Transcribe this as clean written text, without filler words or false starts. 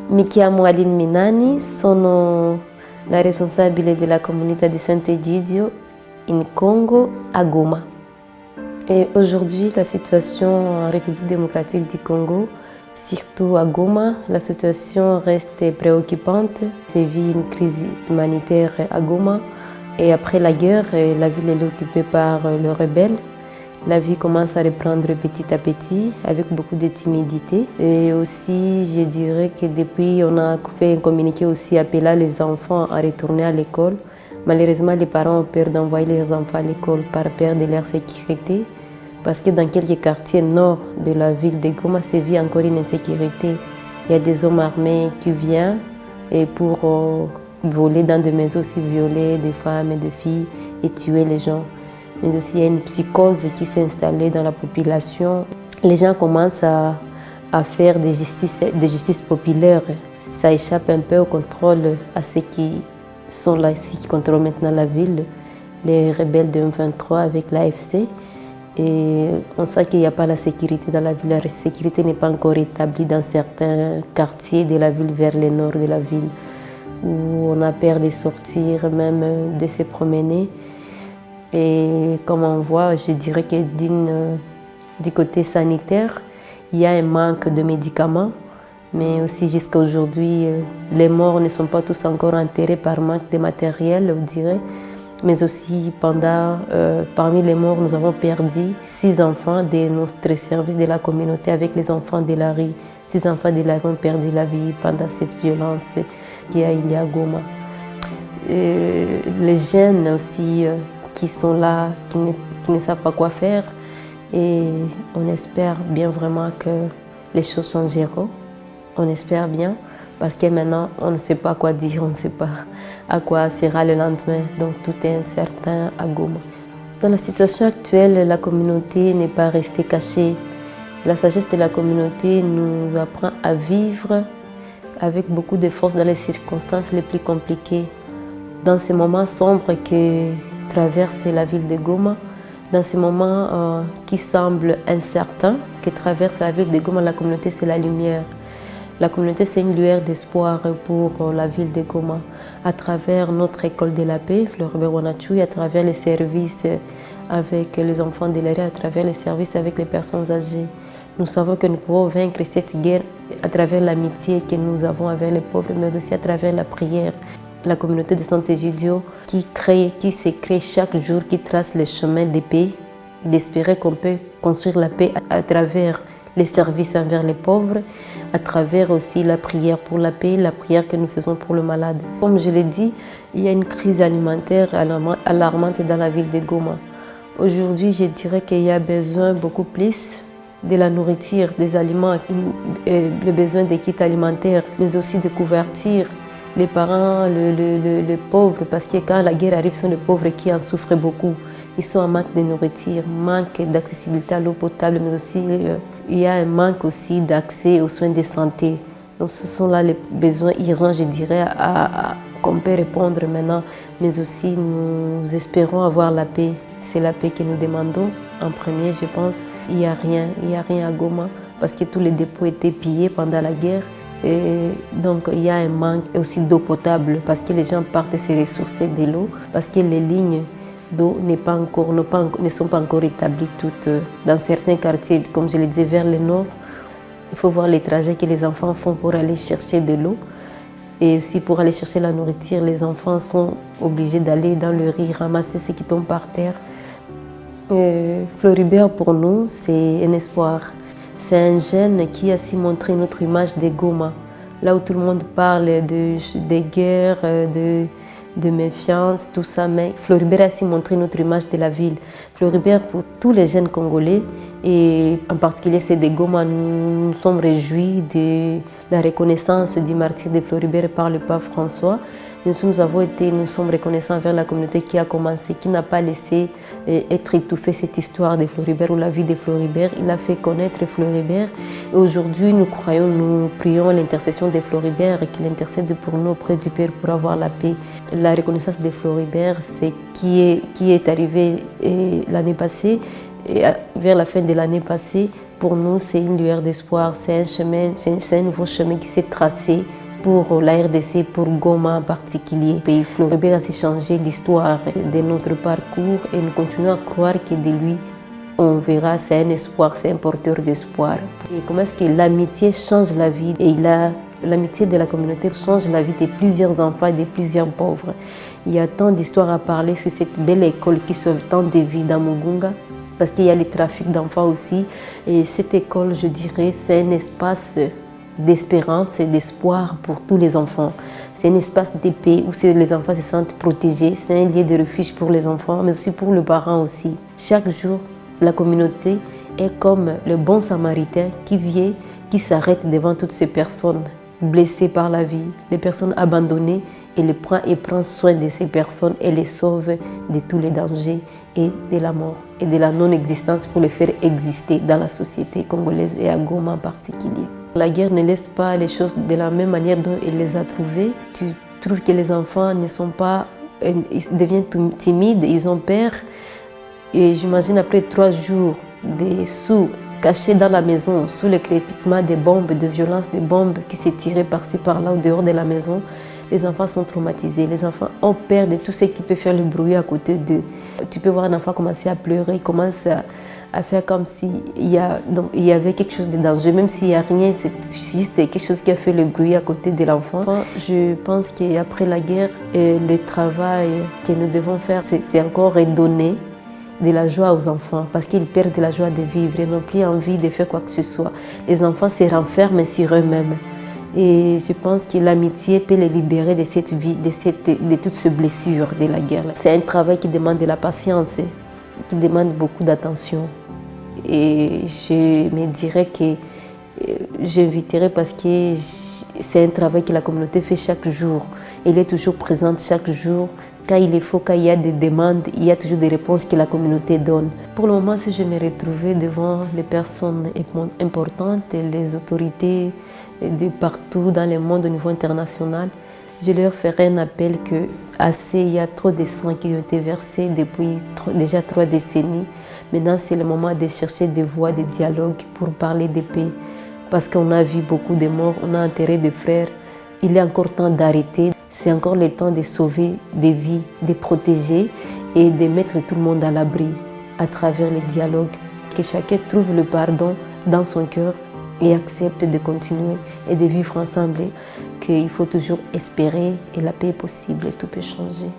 Michiamo Aline Minani, sono la responsabile della comunità di Sant'Egidio in Congo, à Goma. Et aujourd'hui, la situation en République démocratique du Congo, surtout à Goma, la situation reste préoccupante. Il vit une crise humanitaire à Goma. Et après la guerre, la ville est occupée par les rebelles. La vie commence à reprendre petit à petit, avec beaucoup de timidité. Et aussi, je dirais que depuis, on a fait un communiqué aussi appelant les enfants à retourner à l'école. Malheureusement, les parents ont peur d'envoyer leurs enfants à l'école par peur de leur sécurité. Parce que dans quelques quartiers nord de la ville de Goma, se vit encore une insécurité. Il y a des hommes armés qui viennent et pour voler dans des maisons, aussi violer des femmes et des filles et tuer les gens. Mais aussi il y a une psychose qui s'est installée dans la population. Les gens commencent à faire des justices populaires. Ça échappe un peu au contrôle à ceux qui sont là ici, qui contrôlent maintenant la ville, les rebelles de M23 avec l'AFC. Et on sent qu'il n'y a pas la sécurité dans la ville. La sécurité n'est pas encore établie dans certains quartiers de la ville vers le nord de la ville, où on a peur de sortir, même de se promener. Et comme on voit, je dirais que du côté sanitaire, il y a un manque de médicaments, mais aussi jusqu'à aujourd'hui, les morts ne sont pas tous encore enterrés par manque de matériel, on dirait. Mais aussi, parmi les morts, nous avons perdu 6 enfants de notre service de la communauté avec les enfants de la rue. 6 enfants de la rue ont perdu la vie pendant cette violence qu'il y a eu à Goma. Et les jeunes aussi, qui sont là, qui ne savent pas quoi faire. Et on espère bien vraiment que les choses changeront. On espère bien, parce que maintenant, on ne sait pas quoi dire, on ne sait pas à quoi sera le lendemain. Donc tout est incertain à Goma. Dans la situation actuelle, la communauté n'est pas restée cachée. La sagesse de la communauté nous apprend à vivre avec beaucoup de force dans les circonstances les plus compliquées. Dans ces moments sombres que traverse la ville de Goma, dans ces moments qui semblent incertains, que traverse la ville de Goma, la communauté c'est la lumière. La communauté c'est une lueur d'espoir pour la ville de Goma. À travers notre école de la paix, Floribert Wanachui, à travers les services avec les enfants de la rue, à travers les services avec les personnes âgées. Nous savons que nous pouvons vaincre cette guerre à travers l'amitié que nous avons avec les pauvres, mais aussi à travers la prière. La communauté de Sant'Egidio qui se crée chaque jour, qui trace le chemin de paix, d'espérer qu'on peut construire la paix à travers les services envers les pauvres, à travers aussi la prière pour la paix, la prière que nous faisons pour le malade. Comme je l'ai dit, il y a une crise alimentaire alarmante dans la ville de Goma. Aujourd'hui, je dirais qu'il y a besoin beaucoup plus de la nourriture, des aliments, le besoin des kits alimentaires, mais aussi de couverture. Les parents, les pauvres, parce que quand la guerre arrive, ce sont les pauvres qui en souffrent beaucoup. Ils sont en manque de nourriture, manque d'accessibilité à l'eau potable, mais aussi il y a un manque aussi d'accès aux soins de santé. Donc ce sont là les besoins urgents, je dirais, qu'on peut répondre maintenant. Mais aussi, nous espérons avoir la paix. C'est la paix que nous demandons en premier, je pense. Il n'y a rien à Goma, parce que tous les dépôts étaient pillés pendant la guerre. Et donc il y a un manque aussi d'eau potable parce que les gens partent se ressourcer de l'eau, parce que les lignes d'eau ne sont pas encore établies toutes dans certains quartiers, comme je le disais, vers le nord. Il faut voir les trajets que les enfants font pour aller chercher de l'eau. Et aussi pour aller chercher la nourriture, les enfants sont obligés d'aller dans le riz ramasser ce qui tombe par terre. Floribert pour nous, c'est un espoir. C'est un jeune qui a su montrer notre image de Goma, là où tout le monde parle de guerre, de méfiance, tout ça, mais Floribert a su montrer notre image de la ville. Floribert, pour tous les jeunes Congolais, et en particulier ceux de Goma, nous sommes réjouis de la reconnaissance du martyre de Floribert par le pape François. Nous sommes reconnaissants envers la communauté qui a commencé, qui n'a pas laissé être étouffée cette histoire de Floribert ou la vie de Floribert. Il a fait connaître Floribert. Et aujourd'hui, nous prions l'intercession de Floribert et qu'il intercède pour nous auprès du Père pour avoir la paix. La reconnaissance de Floribert, c'est qui est arrivé l'année passée, et vers la fin de l'année passée, Pour nous, c'est une lueur d'espoir, c'est un chemin, c'est un nouveau chemin qui s'est tracé pour la RDC, pour Goma en particulier. Le pays Floribert a changé l'histoire de notre parcours et nous continuons à croire que de lui, on verra, c'est un espoir, c'est un porteur d'espoir. Et comment est-ce que l'amitié change la vie et l'amitié de la communauté change la vie de plusieurs enfants et de plusieurs pauvres. Il y a tant d'histoires à parler, c'est cette belle école qui sauve tant de vies dans Mugunga, parce qu'il y a le trafic d'enfants aussi. Et cette école, je dirais, c'est un espace d'espérance et d'espoir pour tous les enfants. C'est un espace de paix où les enfants se sentent protégés. C'est un lieu de refuge pour les enfants, mais aussi pour les parents aussi. Chaque jour, la communauté est comme le bon samaritain qui vient, qui s'arrête devant toutes ces personnes blessées par la vie, les personnes abandonnées, et prend soin de ces personnes et les sauve de tous les dangers et de la mort et de la non-existence pour les faire exister dans la société congolaise et à Goma en particulier. La guerre ne laisse pas les choses de la même manière dont elle les a trouvées. Tu trouves que les enfants ne sont pas, ils deviennent timides, ils ont peur. Et j'imagine après 3 jours cachés dans la maison, sous le crépitement des bombes, de violence des bombes qui s'est tirées par-ci par-là au dehors de la maison, les enfants sont traumatisés. Les enfants ont peur de tout ce qui peut faire le bruit à côté d'eux. Tu peux voir un enfant commencer à pleurer, il commence à faire comme s'il y avait quelque chose de dangereux, même s'il n'y a rien, c'est juste quelque chose qui a fait le bruit à côté de l'enfant. Je pense qu'après la guerre, le travail que nous devons faire, c'est encore redonner de la joie aux enfants, parce qu'ils perdent la joie de vivre, ils n'ont plus envie de faire quoi que ce soit. Les enfants se renferment sur eux-mêmes. Et je pense que l'amitié peut les libérer de cette vie, de toutes ces blessures de la guerre. C'est un travail qui demande de la patience, qui demande beaucoup d'attention. Et je me dirais que j'inviterais parce que c'est un travail que la communauté fait chaque jour. Elle est toujours présente chaque jour. Quand il est faux, quand il y a des demandes, il y a toujours des réponses que la communauté donne. Pour le moment, si je me retrouvais devant les personnes importantes, les autorités de partout dans le monde au niveau international, je leur ferai un appel que il y a trop de sang qui ont été versés depuis déjà 3 décennies. Maintenant, c'est le moment de chercher des voies de dialogue pour parler de paix. Parce qu'on a vu beaucoup de morts, on a enterré des frères. Il est encore temps d'arrêter. C'est encore le temps de sauver des vies, de protéger et de mettre tout le monde à l'abri à travers le dialogue. Que chacun trouve le pardon dans son cœur et accepte de continuer et de vivre ensemble. Qu'il faut toujours espérer et la paix est possible, tout peut changer.